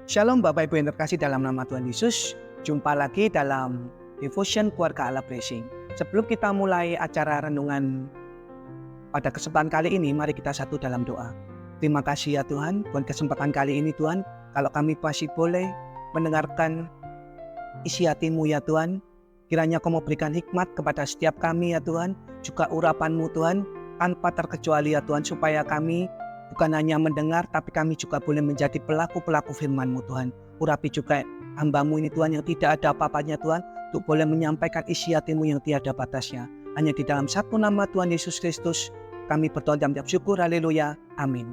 Shalom Bapak Ibu yang terkasih dalam nama Tuhan Yesus. Jumpa lagi dalam Devotion Keluarga Allah Blessing. Sebelum kita mulai acara renungan pada kesempatan kali ini, mari kita satu dalam doa. Terima kasih ya Tuhan, buat kesempatan kali ini Tuhan. Kalau kami masih boleh mendengarkan isi hati-Mu ya Tuhan, kiranya Kau mau berikan hikmat kepada setiap kami ya Tuhan, juga urapan-Mu Tuhan, tanpa terkecuali ya Tuhan, supaya kami bukan hanya mendengar, tapi kami juga boleh menjadi pelaku-pelaku firman-Mu Tuhan. Urapi juga hamba-Mu ini Tuhan, yang tidak ada apa-apanya Tuhan, untuk boleh menyampaikan isi hati-Mu yang tiada batasnya. Hanya di dalam satu nama Tuhan Yesus Kristus, kami berdoa dan mengucap syukur, haleluya, amin.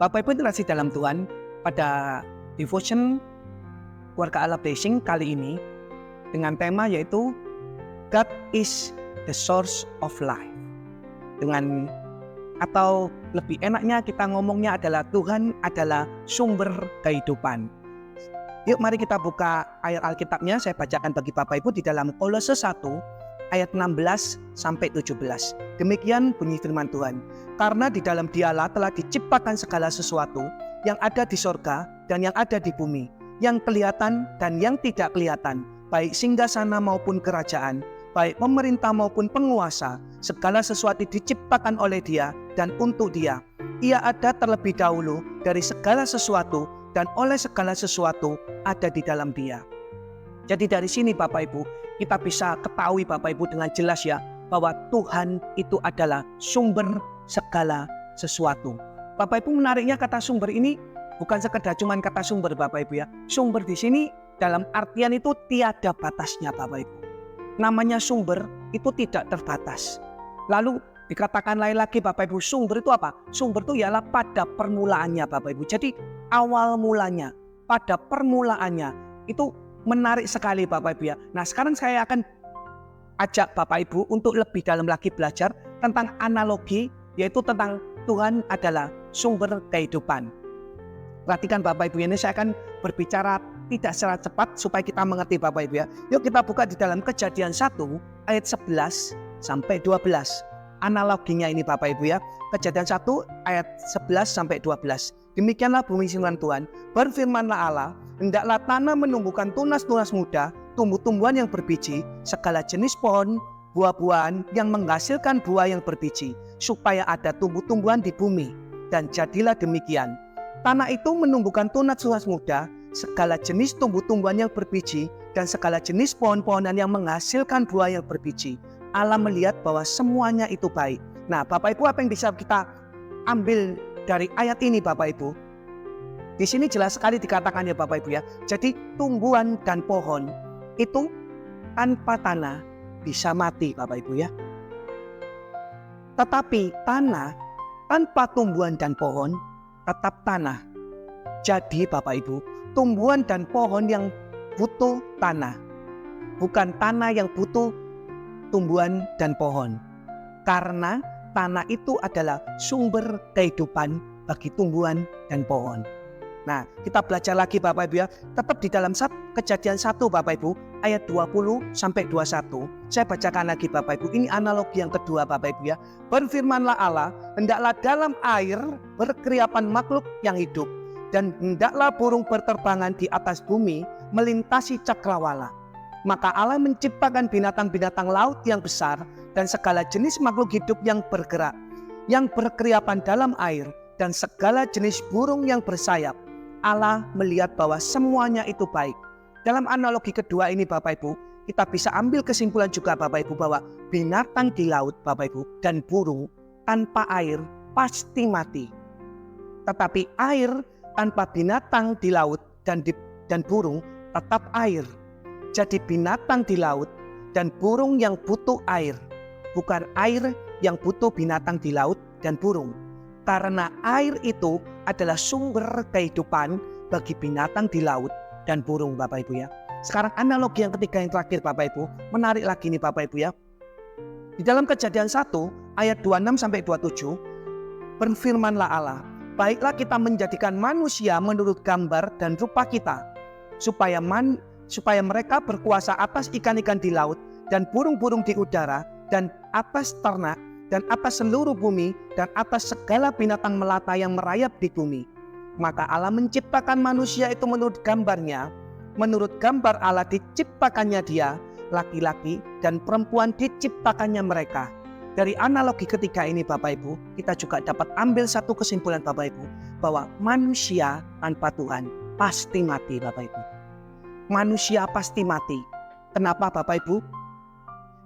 Bapak Ibu terkasih dalam Tuhan, pada Devotion Keluarga Allah Blessing kali ini, dengan tema yaitu God is the source of life. Dengan atau lebih enaknya kita ngomongnya adalah Tuhan adalah sumber kehidupan. Yuk mari kita buka ayat Alkitabnya, saya bacakan bagi Bapak Ibu di dalam Kolose 1 ayat 16 sampai 17. Demikian bunyi firman Tuhan. Karena di dalam Dialah telah diciptakan segala sesuatu yang ada di sorga dan yang ada di bumi, yang kelihatan dan yang tidak kelihatan, baik singgasana maupun kerajaan, baik pemerintah maupun penguasa, segala sesuatu diciptakan oleh Dia dan untuk Dia. Ia ada terlebih dahulu dari segala sesuatu, dan oleh segala sesuatu ada di dalam Dia. Jadi dari sini Bapak Ibu, kita bisa ketahui Bapak Ibu dengan jelas ya, bahwa Tuhan itu adalah sumber segala sesuatu. Bapak Ibu, menariknya kata sumber ini bukan sekedar cuman kata sumber Bapak Ibu ya. Sumber di sini dalam artian itu tiada batasnya Bapak Ibu. Namanya sumber itu tidak terbatas. Lalu dikatakan lain lagi Bapak Ibu, sumber itu apa? Sumber itu ialah pada permulaannya Bapak Ibu. Jadi awal mulanya, pada permulaannya, itu menarik sekali Bapak Ibu ya. Nah sekarang saya akan ajak Bapak Ibu untuk lebih dalam lagi belajar tentang analogi, yaitu tentang Tuhan adalah sumber kehidupan. Perhatikan Bapak Ibu, ini saya akan berbicara tidak secara cepat supaya kita mengerti Bapak Ibu ya. Yuk kita buka di dalam Kejadian 1 ayat 11 sampai 12. Analoginya ini Bapak Ibu ya. Kejadian 1 ayat 11 sampai 12. Demikianlah bumi firman Tuhan. Berfirmanlah Allah, hendaklah tanah menumbuhkan tunas-tunas muda, tumbuh-tumbuhan yang berbiji, segala jenis pohon, buah-buahan yang menghasilkan buah yang berbiji, supaya ada tumbuh-tumbuhan di bumi. Dan jadilah demikian. Tanah itu menumbuhkan tunas-tunas muda, segala jenis tumbuh-tumbuhan yang berbiji, dan segala jenis pohon-pohonan yang menghasilkan buah yang berbiji. Allah melihat bahwa semuanya itu baik. Nah Bapak Ibu, apa yang bisa kita ambil dari ayat ini Bapak Ibu? Di sini jelas sekali dikatakan ya Bapak Ibu ya. Jadi tumbuhan dan pohon itu tanpa tanah bisa mati Bapak Ibu ya. Tetapi tanah tanpa tumbuhan dan pohon tetap tanah. Jadi Bapak Ibu, tumbuhan dan pohon yang butuh tanah, bukan tanah yang butuh tumbuhan dan pohon. Karena tanah itu adalah sumber kehidupan bagi tumbuhan dan pohon. Nah, kita belajar lagi Bapak Ibu ya, tetap di dalam Kejadian 1 Bapak Ibu, ayat 20 sampai 21. Saya bacakan lagi Bapak Ibu, ini analogi yang kedua Bapak Ibu ya. Berfirmanlah Allah, hendaklah dalam air berkeriapan makhluk yang hidup, dan hendaklah burung berterbangan di atas bumi melintasi cakrawala. Maka Allah menciptakan binatang-binatang laut yang besar dan segala jenis makhluk hidup yang bergerak, yang berkeriapan dalam air, dan segala jenis burung yang bersayap. Allah melihat bahwa semuanya itu baik. Dalam analogi kedua ini Bapak Ibu, kita bisa ambil kesimpulan juga Bapak Ibu, bahwa binatang di laut Bapak Ibu dan burung tanpa air pasti mati. Tetapi air tanpa binatang di laut dan burung tetap air. Jadi binatang di laut dan burung yang butuh air, bukan air yang butuh binatang di laut dan burung. Karena air itu adalah sumber kehidupan bagi binatang di laut dan burung Bapak Ibu ya. Sekarang analogi yang ketiga yang terakhir Bapak Ibu, menarik lagi nih Bapak Ibu ya. Di dalam Kejadian 1 ayat 26 sampai 27, berfirmanlah Allah, baiklah kita menjadikan manusia menurut gambar dan rupa kita, supaya mereka berkuasa atas ikan-ikan di laut dan burung-burung di udara dan atas ternak dan atas seluruh bumi dan atas segala binatang melata yang merayap di bumi. Maka Allah menciptakan manusia itu menurut gambarnya. Menurut gambar Allah diciptakannya dia, laki-laki dan perempuan diciptakannya mereka. Dari analogi ketiga ini Bapak Ibu, kita juga dapat ambil satu kesimpulan Bapak Ibu, bahwa manusia tanpa Tuhan pasti mati Bapak Ibu. Manusia pasti mati. Kenapa Bapak Ibu?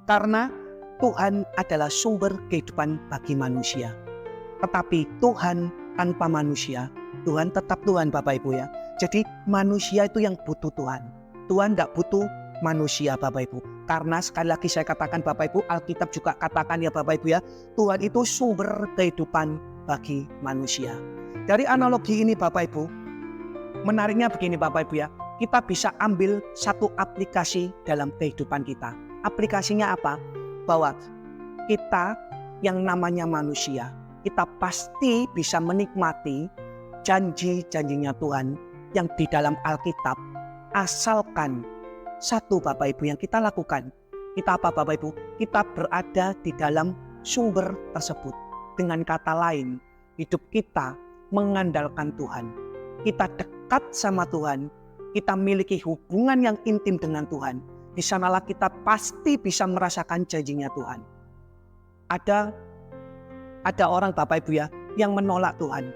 Karena Tuhan adalah sumber kehidupan bagi manusia. Tetapi Tuhan tanpa manusia, Tuhan tetap Tuhan Bapak Ibu ya. Jadi manusia itu yang butuh Tuhan. Tuhan tidak butuh manusia Bapak Ibu. Karena sekali lagi saya katakan Bapak Ibu, Alkitab juga katakan ya Bapak Ibu ya, Tuhan itu sumber kehidupan bagi manusia. Dari analogi ini Bapak Ibu, menariknya begini Bapak Ibu ya, kita bisa ambil satu aplikasi dalam kehidupan kita. Aplikasinya apa? Bahwa kita yang namanya manusia, kita pasti bisa menikmati janji-janjinya Tuhan yang di dalam Alkitab, asalkan satu Bapak Ibu yang kita lakukan. Kita apa Bapak Ibu? Kita berada di dalam sumber tersebut. Dengan kata lain, hidup kita mengandalkan Tuhan. Kita dekat sama Tuhan, kita miliki hubungan yang intim dengan Tuhan. Di sanalah kita pasti bisa merasakan janjinya Tuhan. Ada orang Bapak Ibu ya yang menolak Tuhan.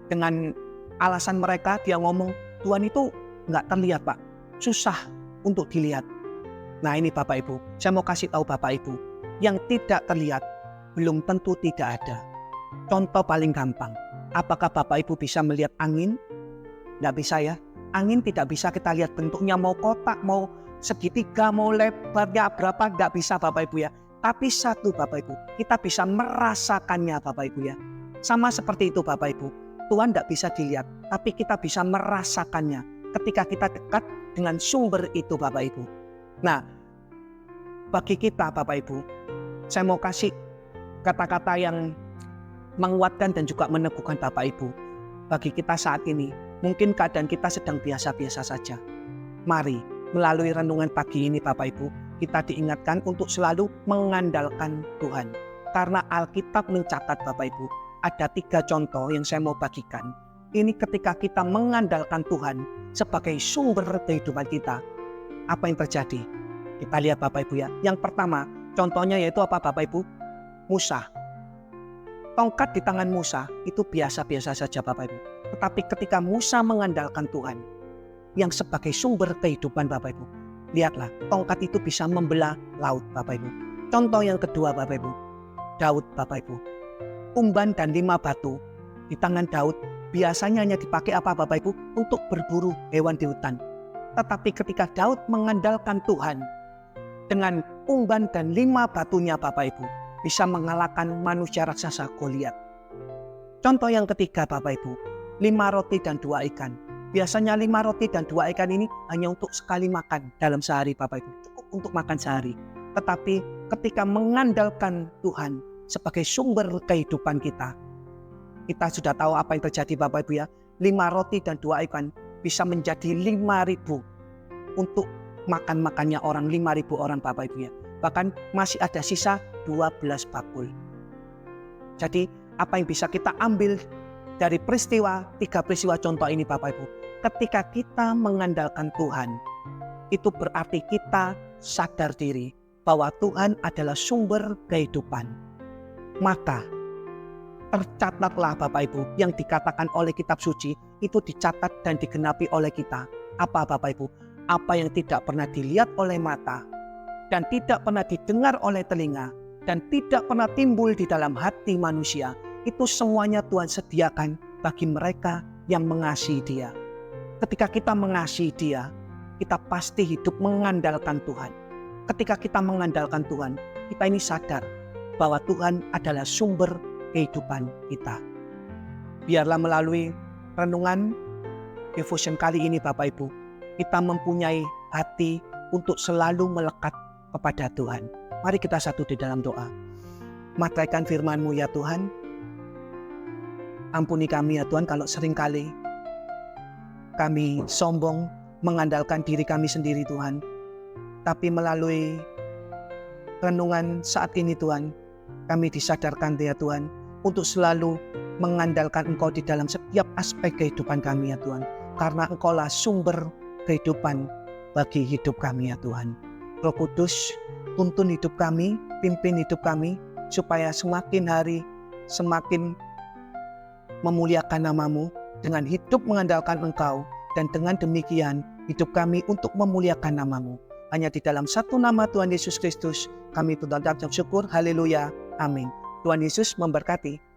Dengan alasan mereka dia ngomong, Tuhan itu nggak terlihat Pak, susah untuk dilihat. Nah ini Bapak Ibu, saya mau kasih tahu Bapak Ibu, yang tidak terlihat belum tentu tidak ada. Contoh paling gampang, apakah Bapak Ibu bisa melihat angin? Nggak bisa ya. Angin tidak bisa kita lihat bentuknya, mau kotak, mau segitiga, mau lebarnya berapa, nggak bisa Bapak Ibu ya. Tapi satu Bapak Ibu, kita bisa merasakannya Bapak Ibu ya. Sama seperti itu Bapak Ibu, Tuhan tidak bisa dilihat, tapi kita bisa merasakannya ketika kita dekat dengan sumber itu Bapak Ibu. Nah, bagi kita Bapak Ibu, saya mau kasih kata-kata yang menguatkan dan juga meneguhkan Bapak Ibu. Bagi kita saat ini, mungkin keadaan kita sedang biasa-biasa saja. Mari, melalui renungan pagi ini Bapak Ibu, kita diingatkan untuk selalu mengandalkan Tuhan. Karena Alkitab mencatat Bapak Ibu, ada 3 contoh yang saya mau bagikan. Ini ketika kita mengandalkan Tuhan sebagai sumber kehidupan kita, apa yang terjadi? Kita lihat Bapak Ibu ya. Yang pertama, contohnya yaitu apa Bapak Ibu? Musa. Tongkat di tangan Musa itu biasa-biasa saja Bapak Ibu. Tetapi ketika Musa mengandalkan Tuhan yang sebagai sumber kehidupan Bapak Ibu, lihatlah tongkat itu bisa membelah laut Bapak Ibu. Contoh yang kedua Bapak Ibu, Daud Bapak Ibu. Umban dan 5 batu di tangan Daud biasanya hanya dipakai apa Bapak Ibu? Untuk berburu hewan di hutan. Tetapi ketika Daud mengandalkan Tuhan, dengan umban dan 5 batunya Bapak Ibu, bisa mengalahkan manusia raksasa Goliat. Contoh yang ketiga Bapak Ibu, 5 roti dan 2 ikan. Biasanya 5 roti dan 2 ikan ini hanya untuk sekali makan dalam sehari Bapak Ibu. Cukup untuk makan sehari. Tetapi ketika mengandalkan Tuhan sebagai sumber kehidupan kita sudah tahu apa yang terjadi Bapak Ibu ya. 5 roti dan 2 ikan bisa menjadi 5.000 untuk makan-makannya orang, 5.000 orang Bapak Ibu ya. Bahkan masih ada sisa 12 bakul. Jadi apa yang bisa kita ambil dari 3 peristiwa contoh ini Bapak Ibu? Ketika kita mengandalkan Tuhan, itu berarti kita sadar diri bahwa Tuhan adalah sumber kehidupan. Maka tercatatlah Bapak Ibu yang dikatakan oleh kitab suci, itu dicatat dan digenapi oleh kita. Apa Bapak Ibu? Apa yang tidak pernah dilihat oleh mata dan tidak pernah didengar oleh telinga dan tidak pernah timbul di dalam hati manusia, itu semuanya Tuhan sediakan bagi mereka yang mengasihi Dia. Ketika kita mengasihi Dia, kita pasti hidup mengandalkan Tuhan. Ketika kita mengandalkan Tuhan, kita ini sadar bahwa Tuhan adalah sumber kehidupan kita. Biarlah melalui renungan devotion kali ini Bapak Ibu, kita mempunyai hati untuk selalu melekat kepada Tuhan. Mari kita satu di dalam doa. Mataikan firman-Mu ya Tuhan. Ampuni kami ya Tuhan kalau seringkali kami sombong mengandalkan diri kami sendiri Tuhan. Tapi melalui renungan saat ini Tuhan, kami disadarkan ya Tuhan untuk selalu mengandalkan Engkau di dalam setiap aspek kehidupan kami ya Tuhan. Karena Engkaulah sumber kehidupan bagi hidup kami ya Tuhan. Roh Kudus, tuntun hidup kami, pimpin hidup kami, supaya semakin hari semakin memuliakan nama-Mu dengan hidup mengandalkan Engkau, dan dengan demikian hidup kami untuk memuliakan nama-Mu. Hanya di dalam satu nama Tuhan Yesus Kristus kami mengucap syukur. Haleluya. Amin. Tuhan Yesus memberkati.